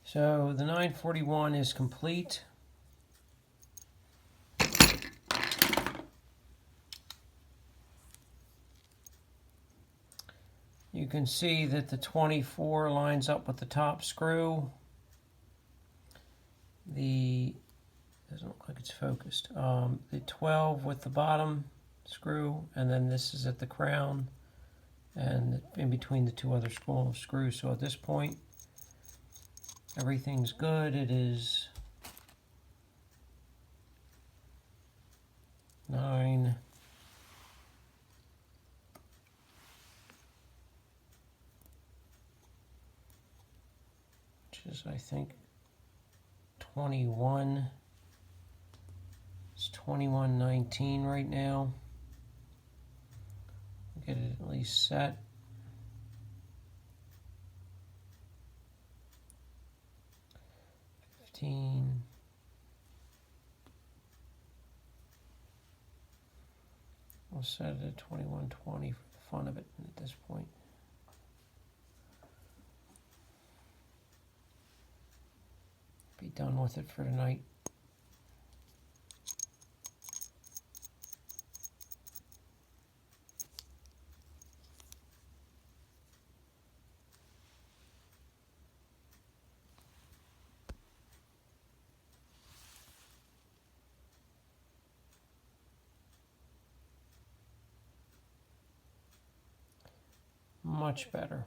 So the 941 is complete. You can see that the 24 lines up with the top screw. The doesn't look like it's focused. The 12 with the bottom screw, and then this is at the crown, and in between the two other screws. So at this point, everything's good. It is 9. Which is, I think, 21. It's 21:19 right now. Get it at least set. We'll set it at 21:20 for the fun of it at this point. Be done with it for tonight. Much better.